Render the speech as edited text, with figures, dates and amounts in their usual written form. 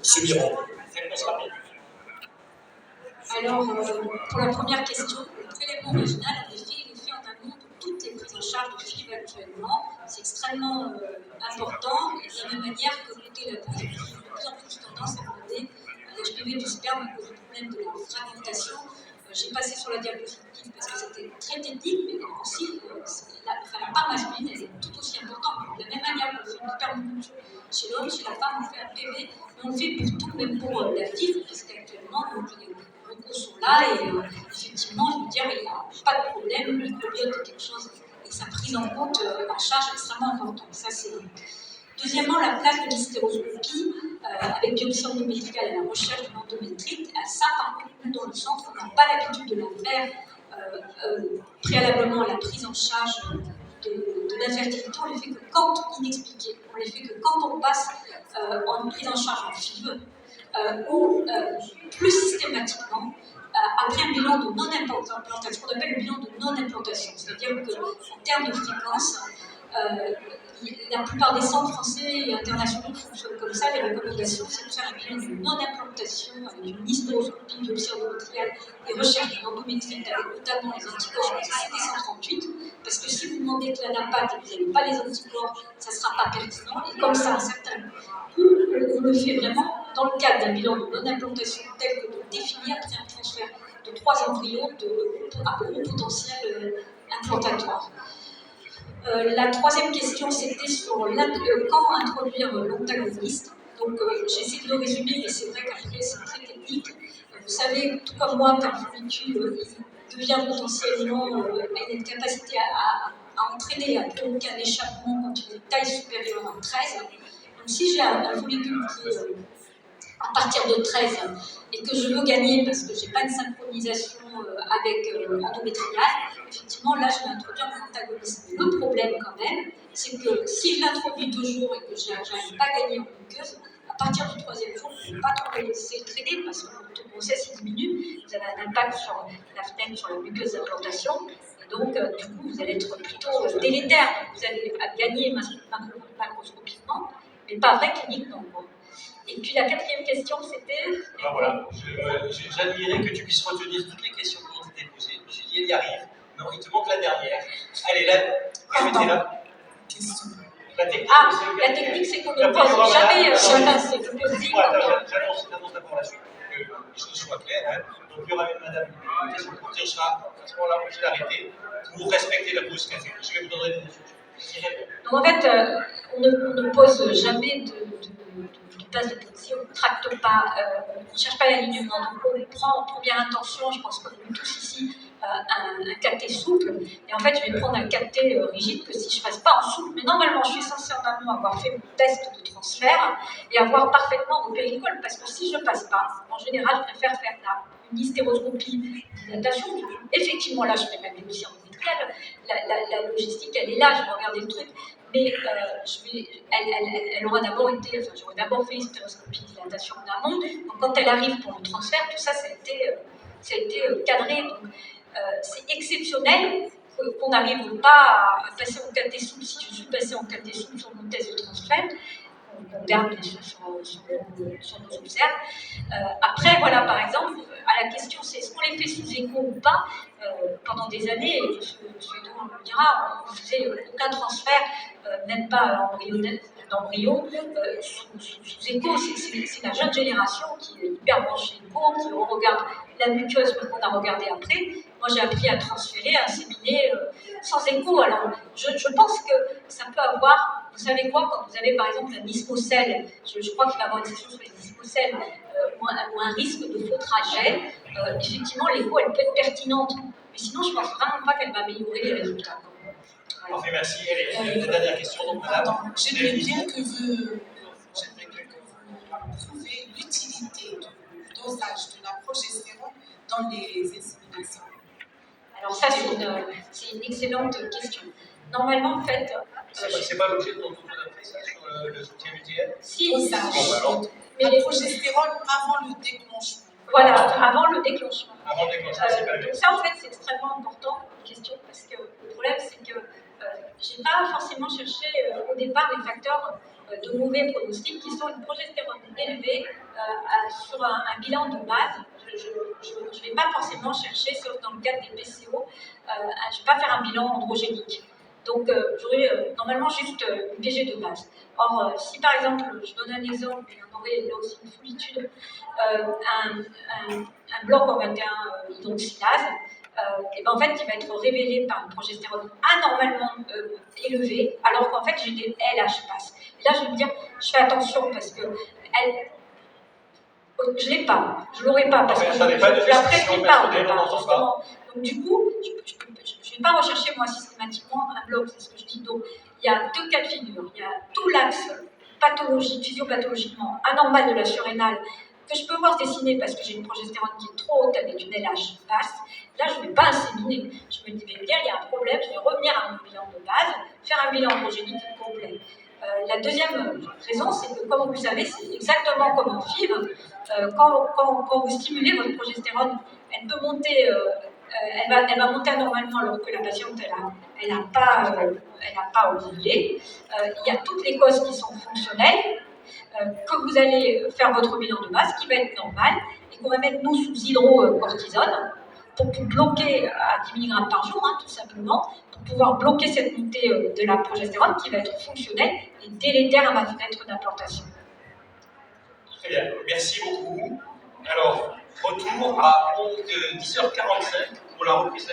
Subiron. Réponse rapide. Alors, pour la première question, le prélèvement vaginal, en effet, il est fait en amont de toutes les prises en charge de FIV actuellement. C'est extrêmement important, et de la même manière que côté la bouche, j'ai de plus en plus tendance à demander l'HPV du sperme à cause du problème de la fragmentation. J'ai passé sur la diapositive parce que c'était très technique, mais aussi la part masculine, elle est tout aussi importante. De la même manière qu'on fait une spermoculture chez l'homme, chez la femme, on fait un PV, mais on le fait pour tout, même pour la FIV, puisqu'actuellement, les recours sont là et effectivement, je veux dire, il n'y a pas de problème, le microbiote est quelque chose et sa prise en compte en charge est extrêmement importante. Ça, c'est... Deuxièmement, la place de l'hystéroscopie avec biopsie endométriale à la recherche de l'endométrite. Ça, par contre, nous, dans le centre, on n'a pas l'habitude de la faire préalablement à la prise en charge de l'infertilité. On les fait que quand inexpliqué. On les fait que quand on passe en prise en charge en FIV ou plus systématiquement après un bilan de non-implantation, ce qu'on appelle le bilan de non-implantation. C'est-à-dire qu'en termes de fréquence, la plupart des centres français et internationaux fonctionnent comme ça. Les recommandations, c'est de faire un bilan de non-implantation avec une hystéroscopie, une biopsie endométriale et recherche d'endométrite avec notamment les anticorps CD138. Parce que si vous demandez de l'anapathe et que vous n'avez pas les anticorps, ça ne sera pas pertinent. Et comme ça, un certain coup, on le fait vraiment dans le cadre d'un bilan de non-implantation tel que de définir après un transfert de 3 embryons à gros potentiel implantatoire. La troisième question, c'était sur quand introduire l'antagoniste. Donc, j'essaie de le résumer, mais c'est vrai qu'après, c'est très technique. Vous savez, tout comme moi, qu'un follicule devient potentiellement, a une capacité à entraîner à provoquer un échappement quand il est de taille supérieure à 13. Donc, si j'ai un follicule qui est à partir de 13 et que je veux gagner parce que je n'ai pas une synchronisation avec l'endométriale, effectivement, là, je vais introduire mon antagoniste. Le problème, quand même, c'est que si je l'introduis 2 jours et que je n'arrive pas à gagner en muqueuse, à partir du 3e jour, je ne peux pas trop le laisser traîner parce que le taux de grossesse diminue, vous avez un impact sur la fenêtre, sur la muqueuse d'implantation, et donc, du coup, vous allez être plutôt délétère. Vous allez gagner macroscopiquement, mais pas vrai cliniquement. Et puis la 4e question, c'était... Ben voilà, j'admirais que tu puisses retenir toutes les questions qui ont été posées. J'ai dit, elle y arrive. Non, il te manque la dernière. Allez, là, je mettez là. La technique, c'est qu'on ne pose jamais c'est que j'annonce d'abord la suite, que les choses soient claires. Hein. Donc, il y aura même madame une question pour dire, à ce moment-là, je vais l'arrêter pour respecter la pause café. Je vais vous donner des instructions. Donc, en fait, on ne pose jamais de base de pensée, on ne tracte pas, on ne cherche pas l'alignement. Donc, on prend en première intention, je pense qu'on est tous ici, un cathé souple. Et en fait, je vais prendre un cathé rigide que si je ne fasse pas en souple. Mais normalement, je suis censée en amont avoir fait mon test de transfert et avoir parfaitement mon péricole. Parce que si je ne passe pas, en général, je préfère faire une hystéroscopie dilatation. Effectivement, là, je fais ma biopsie endométriale. La logistique, elle est là, je vais regarder le truc. Mais elle aura d'abord été, enfin, j'aurais d'abord fait une hystéroscopie dilatation en amont. Donc, quand elle arrive pour le transfert, tout ça, ça a été cadré. Donc, c'est exceptionnel qu'on n'arrive pas à passer en cathé souple. Si je suis passée en cathé souple sur mon test de transfert, on garde bien sûr sur nos observes. Après, voilà, par exemple, à la question, c'est est-ce qu'on les fait sous écho ou pas pendant des années, et M. Edouard me dira, on ne faisait aucun transfert, même pas d'embryon, sous écho. C'est la jeune génération qui est hyper branchée écho, qui regarde la muqueuse qu'on a regardé après. Moi, j'ai appris à transférer, à inséminer sans écho. Alors, je pense que ça peut avoir, vous savez quoi, quand vous avez par exemple un ismocèle, je crois qu'il va y avoir une session sur les ismocèles, ou un risque de faux trajet, effectivement, l'écho, elle peut être pertinente. Mais sinon, je ne pense vraiment pas qu'elle va améliorer les résultats. Voilà. Parfait, merci. Allez, la dernière question, donc, madame. J'aimerais bien que vous trouviez l'utilité du dosage de la progestérone dans les inséminations. Alors ça, c'est une excellente question. Normalement, en fait... c'est pas l'objet de ton tour d'après ça, sur le soutien mutuel? Si, mais la progestérone avant le déclenchement. Voilà, avant le déclenchement. Avant le déclenchement, c'est pas le donc ça, en fait, c'est extrêmement important, une question, parce que le problème, c'est que je n'ai pas forcément cherché au départ les facteurs de mauvais pronostic qui sont une progestérone élevée sur un bilan de base. Je ne vais pas forcément chercher, sauf dans le cadre des PCO, je ne vais pas faire un bilan androgénique. Donc, j'aurais normalement juste une PG de base. Or, si par exemple, je donne un exemple, et on aurait là aussi une foulitude, un bloc en 21 hydroxylase, et ben en fait, il va être révélé par une progestérone anormalement élevée, alors qu'en fait, j'ai des LH pass. Et là, je vais me dire, je fais attention parce que je ne l'ai pas, je ne l'aurai pas parce que je ne la prescris pas. Justement. Donc, du coup, je ne vais pas rechercher moi systématiquement un bloc, c'est ce que je dis. Donc, il y a deux cas de figure. Il y a tout l'axe pathologique, physiopathologiquement anormal de la surrénale que je peux voir se dessiner parce que j'ai une progestérone qui est trop haute avec une LH basse. Là, je ne vais pas inséminer. Je me dis, il y a un problème, je vais revenir à mon bilan de base, faire un bilan androgénique complet. La deuxième raison, c'est que, comme vous le savez, c'est exactement comme en FIV. Quand vous stimulez votre progestérone, elle peut monter, elle va monter anormalement alors que la patiente, elle n'a pas ovulé. Il y a toutes les causes qui sont fonctionnelles, que vous allez faire votre bilan de base, qui va être normal, et qu'on va mettre nous sous hydrocortisone, pour bloquer à 10 mg par jour, tout simplement, pour pouvoir bloquer cette montée de la progestérone qui va être fonctionnelle et délétère à ma fenêtre d'implantation. Très bien, merci beaucoup. Alors, retour à 10h45 pour la reprise.